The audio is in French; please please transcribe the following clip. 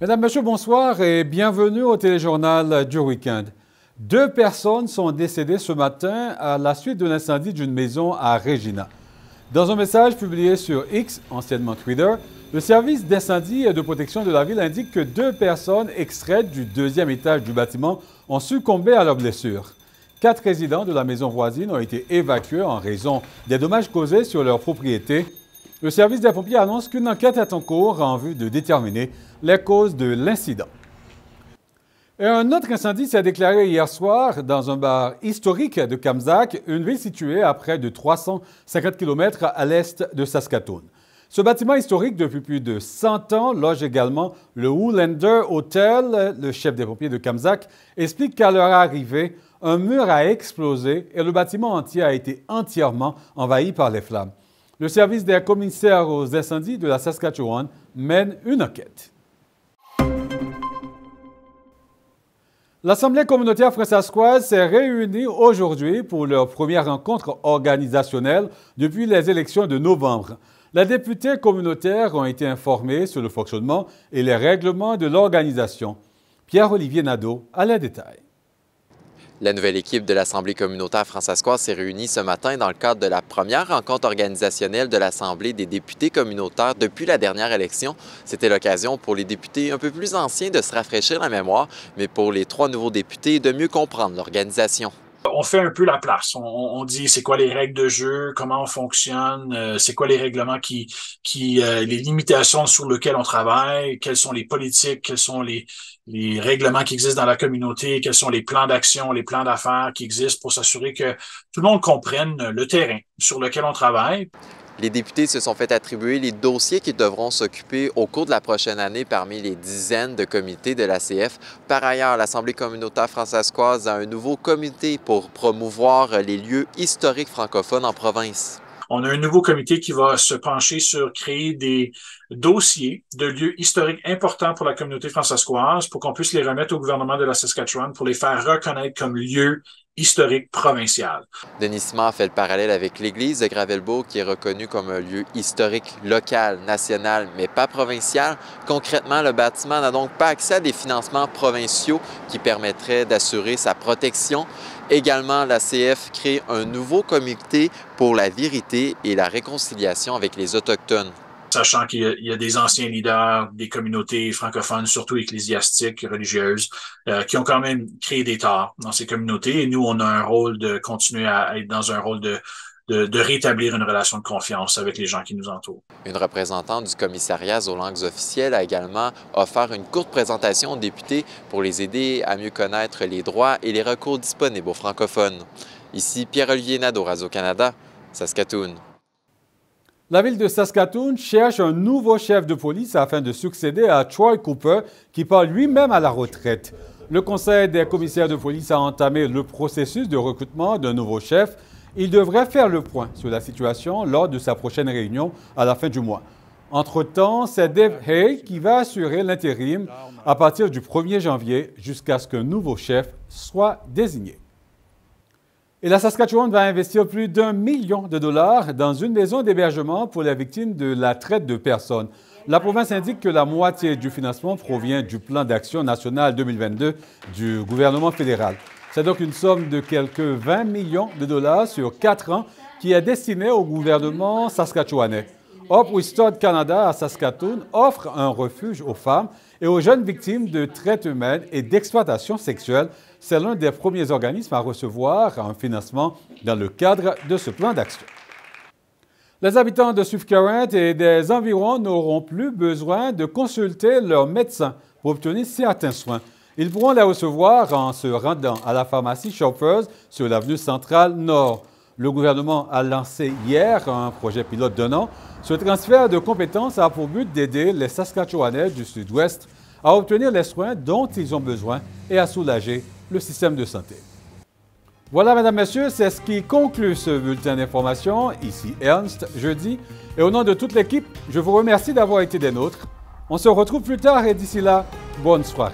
Mesdames, Messieurs, bonsoir et bienvenue au téléjournal du week-end. 2 personnes sont décédées ce matin à la suite de l'incendie d'une maison à Regina. Dans un message publié sur X, anciennement Twitter, le service d'incendie et de protection de la ville indique que 2 personnes extraites du 2e étage du bâtiment ont succombé à leurs blessures. 4 résidents de la maison voisine ont été évacués en raison des dommages causés sur leur propriété. Le service des pompiers annonce qu'une enquête est en cours en vue de déterminer les causes de l'incident. Et un autre incendie s'est déclaré hier soir dans un bar historique de Kamsack, une ville située à près de 350 km à l'est de Saskatoon. Ce bâtiment historique depuis plus de 100 ans loge également le Woolander Hotel. Le chef des pompiers de Kamsack explique qu'à leur arrivée, un mur a explosé et le bâtiment entier a été entièrement envahi par les flammes. Le service des commissaires aux incendies de la Saskatchewan mène une enquête. L'Assemblée communautaire fransaskoise s'est réunie aujourd'hui pour leur première rencontre organisationnelle depuis les élections de novembre. Les députés communautaires ont été informés sur le fonctionnement et les règlements de l'organisation. Pierre-Olivier Nadeau a les détails. La nouvelle équipe de l'Assemblée communautaire fransaskoise s'est réunie ce matin dans le cadre de la première rencontre organisationnelle de l'Assemblée des députés communautaires depuis la dernière élection. C'était l'occasion pour les députés un peu plus anciens de se rafraîchir la mémoire, mais pour les 3 nouveaux députés de mieux comprendre l'organisation. On fait un peu la place. On dit c'est quoi les règles de jeu, comment on fonctionne, c'est quoi les règlements les limitations sur lesquelles on travaille, quelles sont les politiques, quels sont les règlements qui existent dans la communauté, quels sont les plans d'action, les plans d'affaires qui existent pour s'assurer que tout le monde comprenne le terrain sur lequel on travaille. Les députés se sont fait attribuer les dossiers qui devront s'occuper au cours de la prochaine année parmi les dizaines de comités de l'ACF. Par ailleurs, l'Assemblée communautaire fransaskoise a un nouveau comité pour promouvoir les lieux historiques francophones en province. On a un nouveau comité qui va se pencher sur créer des dossiers de lieux historiques importants pour la communauté fransaskoise pour qu'on puisse les remettre au gouvernement de la Saskatchewan pour les faire reconnaître comme lieux historiques provinciaux. Denis Simard fait le parallèle avec l'église de Gravelbourg qui est reconnue comme un lieu historique local, national, mais pas provincial. Concrètement, le bâtiment n'a donc pas accès à des financements provinciaux qui permettraient d'assurer sa protection. Également, l'ACF crée un nouveau comité pour la vérité et la réconciliation avec les Autochtones. Sachant qu'il y a des anciens leaders des communautés francophones, surtout ecclésiastiques, religieuses, qui ont quand même créé des torts dans ces communautés. Et nous, on a un rôle de continuer à être dans un rôle de rétablir une relation de confiance avec les gens qui nous entourent. Une représentante du commissariat aux langues officielles a également offert une courte présentation aux députés pour les aider à mieux connaître les droits et les recours disponibles aux francophones. Ici Pierre-Olivier Nadeau, Radio-Canada, Saskatoon. La ville de Saskatoon cherche un nouveau chef de police afin de succéder à Troy Cooper, qui part lui-même à la retraite. Le Conseil des commissaires de police a entamé le processus de recrutement d'un nouveau chef. Il devrait faire le point sur la situation lors de sa prochaine réunion à la fin du mois. Entre-temps, c'est Dave Hay qui va assurer l'intérim à partir du 1er janvier jusqu'à ce qu'un nouveau chef soit désigné. Et la Saskatchewan va investir plus d'1 million de dollars dans une maison d'hébergement pour les victimes de la traite de personnes. La province indique que la moitié du financement provient du plan d'action national 2022 du gouvernement fédéral. C'est donc une somme de quelques 20 millions de dollars sur 4 ans qui est destinée au gouvernement saskatchewanais. Hope Restored Canada à Saskatoon offre un refuge aux femmes et aux jeunes victimes de traite humaine et d'exploitation sexuelle. C'est l'un des premiers organismes à recevoir un financement dans le cadre de ce plan d'action. Les habitants de Swift Current et des environs n'auront plus besoin de consulter leur médecin pour obtenir certains soins. Ils pourront les recevoir en se rendant à la pharmacie Shoppers sur l'avenue Centrale Nord. Le gouvernement a lancé hier un projet pilote d'un an. Ce transfert de compétences a pour but d'aider les Saskatchewanais du Sud-Ouest à obtenir les soins dont ils ont besoin et à soulager le système de santé. Voilà, mesdames, messieurs, c'est ce qui conclut ce bulletin d'information. Ici Ernst, jeudi. Et au nom de toute l'équipe, je vous remercie d'avoir été des nôtres. On se retrouve plus tard et d'ici là, bonne soirée.